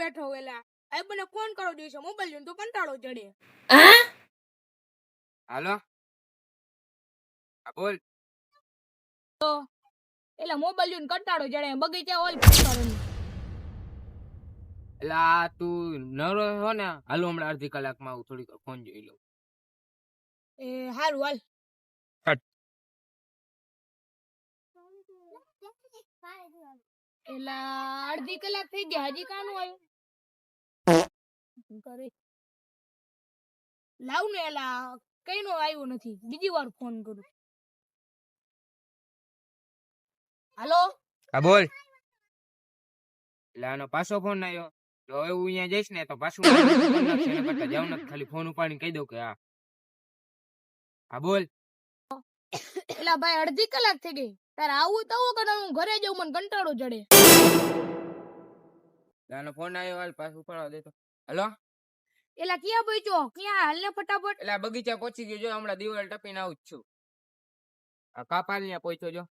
બેઠો વેલા આ મને ફોન કરો દેશે મોબાઈલ જોઈને તો કંટાળો ચડે. હાલો આ બોલ. તો એલા મોબાઈલ જોઈને કંટાળો ચડે બગીચા ઓલ ફરવાનું. એલા તું નવરો હો ને હાલો હમણાં અડધી કલાકમાં આવું થોડીક ફોન જોઈ લઉં. એ હારું હાલ. એલા અડધી કલાક થઈ ગયા હજી કાનું આવ્યું કરે લાવ ને એલા કઈ નો આવ્યો નથી બીજી વાર ફોન કરું. હાલો હા બોલ. એટલે આનો પાછો ફોન આવ્યો તો હવે હું અહીંયા જઈશ ને તો પાછું કરતા જાવ ને ખાલી ફોન ઉપાડીને કહી દઉં કે હા. હા બોલ. એલા ભાઈ અડધી કલાક થઈ ગઈ તારે આવું તો આવું કે હું ઘરે જાઉં મને કંટાળો ચડે. આનો ફોન આવ્યો હાલ પાછું ઉપાડવા દેતો. હલો એલા ક્યાં પહોંચ્યો ક્યાં હાલ ને ફટાફટ. એટલે બગીચા પહોંચી ગયો જો હમણાં દિવાલ ટપીને આવું જ છું. આ કાપાલ ત્યાં પહોંચ્યો જો.